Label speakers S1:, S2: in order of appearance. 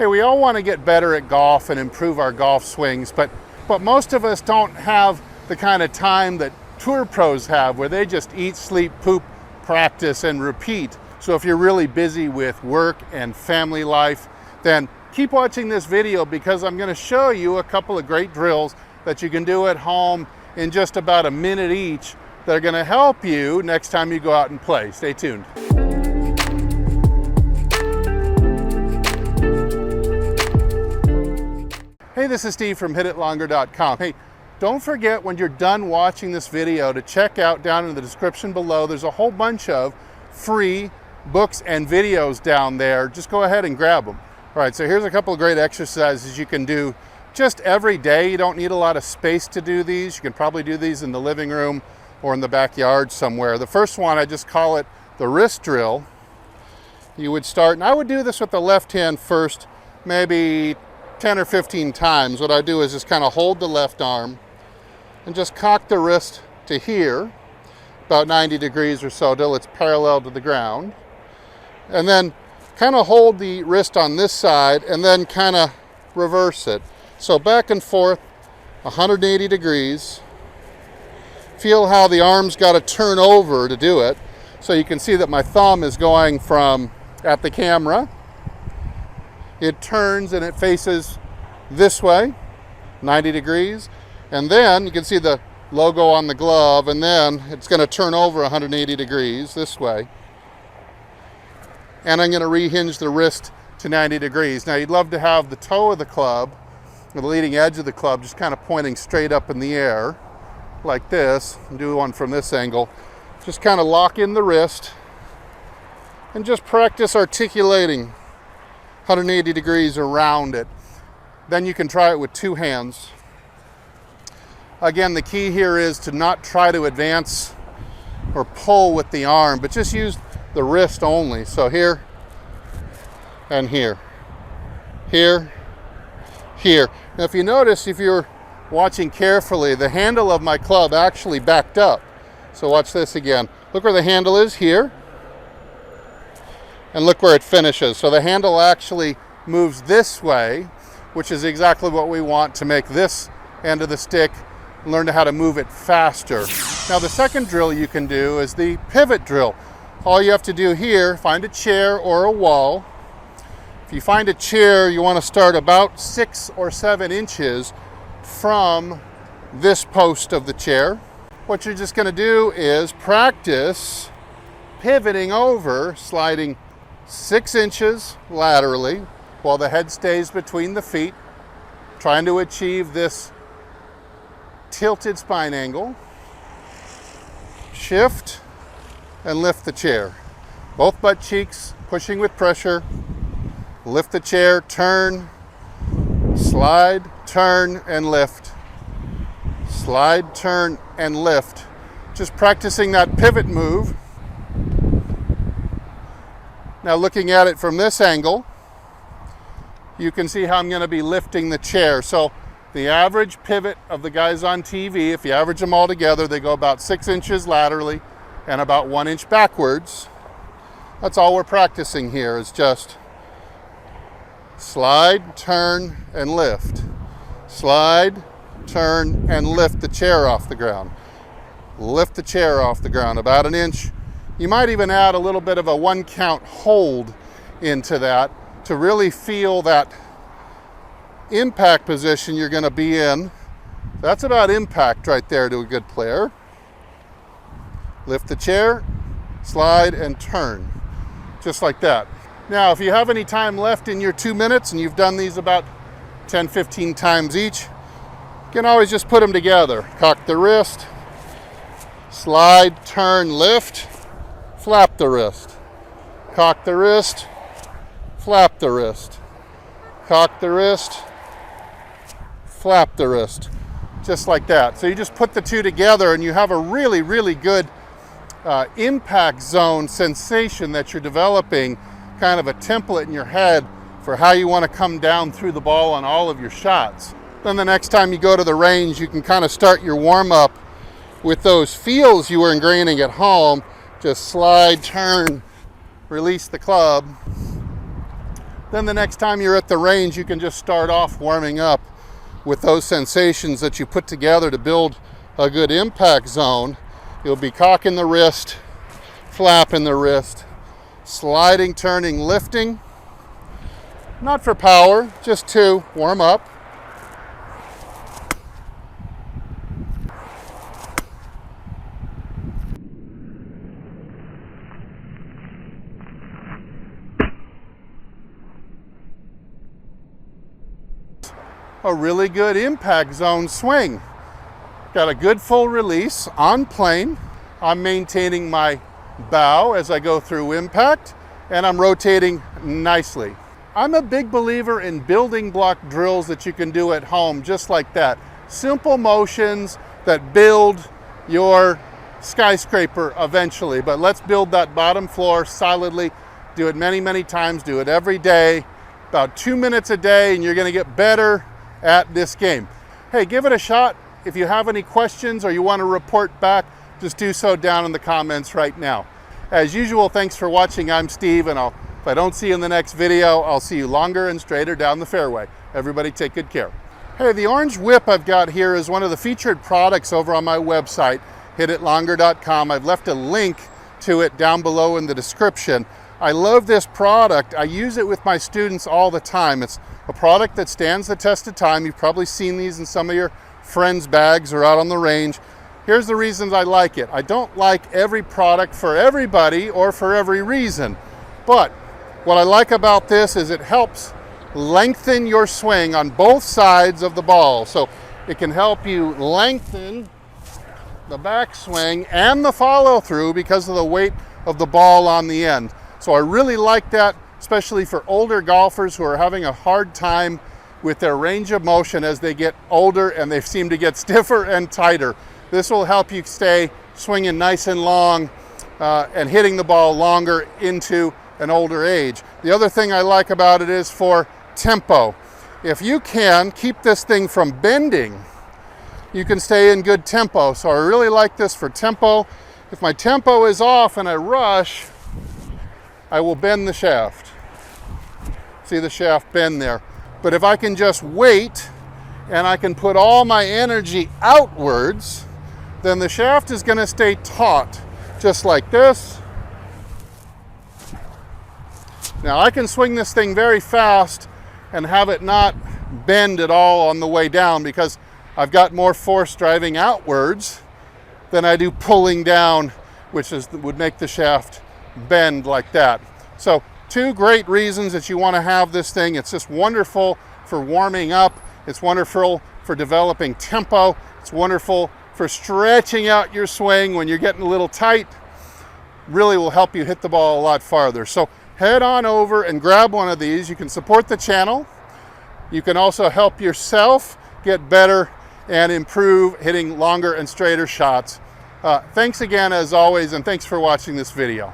S1: Hey, we all want to get better at golf and improve our golf swings, but most of us don't have the kind of time that tour pros have, where they just eat, sleep, poop, practice, and repeat. So if you're really busy with work and family life, then keep watching this video, because I'm going to show you a couple of great drills that you can do at home in just about a minute each that are going to help you next time you go out and play. Stay tuned. Hey, this is Steve from HitItLonger.com. Hey, don't forget when you're done watching this video to check out down in the description below. There's a whole bunch of free books and videos down there. Just go ahead and grab them. All right, so here's a couple of great exercises you can do just every day. You don't need a lot of space to do these. You can probably do these in the living room or in the backyard somewhere. The first one, I just call it the wrist drill. You would start, and I would do this with the left hand first, maybe 10 or 15 times. What I do is just kind of hold the left arm and just cock the wrist to here, about 90 degrees or so, till it's parallel to the ground. And then kind of hold the wrist on this side and then kind of reverse it. So back and forth, 180 degrees. Feel how the arm's got to turn over to do it. So you can see that my thumb is going from at the camera. It turns and it faces this way, 90 degrees. And then you can see the logo on the glove, and then it's going to turn over 180 degrees this way. And I'm going to rehinge the wrist to 90 degrees. Now you'd love to have the toe of the club, or the leading edge of the club, just kind of pointing straight up in the air, like this. And do one from this angle. Just kind of lock in the wrist, and just practice articulating 180 degrees around it. Then you can try it with two hands. Again, the key here is to not try to advance or pull with the arm, but just use the wrist only. So here and here, here, here. Now if you notice, if you're watching carefully, the handle of my club actually backed up. So watch this again. Look where the handle is, here. And look where it finishes. So the handle actually moves this way, which is exactly what we want to make this end of the stick learn how to move it faster. Now the second drill you can do is the pivot drill. All you have to do here, find a chair or a wall. If you find a chair, you want to start about 6 or 7 inches from this post of the chair. What you're just going to do is practice pivoting over, sliding 6 inches laterally while the head stays between the feet, trying to achieve this tilted spine angle. Shift and lift the chair. Both butt cheeks pushing with pressure. Lift the chair, turn, slide, turn, and lift. Slide, turn, and lift. Just practicing that pivot move. Now looking at it from this angle, you can see how I'm going to be lifting the chair. So the average pivot of the guys on TV, if you average them all together, they go about 6 inches laterally and about 1 inch backwards. That's all we're practicing here, is just slide, turn, and lift. Slide, turn, and lift the chair off the ground. Lift the chair off the ground about 1 inch. You might even add a little bit of a 1 count hold into that to really feel that impact position you're going to be in. That's about impact right there to a good player. Lift the chair, slide, and turn. Just like that. Now, if you have any time left in your 2 minutes and you've done these about 10-15 times each, you can always just put them together. Cock the wrist, slide, turn, lift, flap the wrist. Cock the wrist, flap the wrist. Cock the wrist, flap the wrist. Just like that. So you just put the two together and you have a really, really good impact zone sensation that you're developing, kind of a template in your head for how you want to come down through the ball on all of your shots. Then the next time you go to the range, you can kind of start your warm-up with those feels you were ingraining at home. Just slide, turn, release the club, then the next time you're at the range, you can just start off warming up with those sensations that you put together to build a good impact zone. You'll be cocking the wrist, flapping the wrist, sliding, turning, lifting. Not for power, just to warm up. A really good impact zone swing. Got a good full release on plane. I'm maintaining my bow as I go through impact, and I'm rotating nicely. I'm a big believer in building block drills that you can do at home just like that. Simple motions that build your skyscraper eventually, but let's build that bottom floor solidly. Do it many, many times, do it every day, about 2 minutes a day, and you're gonna get better at this game. Hey, give it a shot. If you have any questions or you want to report back, just do so down in the comments right now. As usual, thanks for watching. I'm Steve, and if I don't see you in the next video, I'll see you longer and straighter down the fairway. Everybody take good care. Hey, the orange whip I've got here is one of the featured products over on my website, hititlonger.com. I've left a link to it down below in the description. I love this product. I use it with my students all the time. It's a product that stands the test of time. You've probably seen these in some of your friends' bags or out on the range. Here's the reasons I like it. I don't like every product for everybody or for every reason, but what I like about this is it helps lengthen your swing on both sides of the ball. So it can help you lengthen the backswing and the follow through because of the weight of the ball on the end. So I really like that, especially for older golfers who are having a hard time with their range of motion as they get older and they seem to get stiffer and tighter. This will help you stay swinging nice and long and hitting the ball longer into an older age. The other thing I like about it is for tempo. If you can keep this thing from bending, you can stay in good tempo. So I really like this for tempo. If my tempo is off and I rush, I will bend the shaft. See the shaft bend there. But if I can just wait and I can put all my energy outwards, then the shaft is going to stay taut, just like this. Now I can swing this thing very fast and have it not bend at all on the way down because I've got more force driving outwards than I do pulling down, which would make the shaft bend like that. So 2 great reasons that you want to have this thing. It's just wonderful for warming up. It's wonderful for developing tempo. It's wonderful for stretching out your swing when you're getting a little tight. Really will help you hit the ball a lot farther. So head on over and grab one of these. You can support the channel. You can also help yourself get better and improve hitting longer and straighter shots. Thanks again as always, and thanks for watching this video.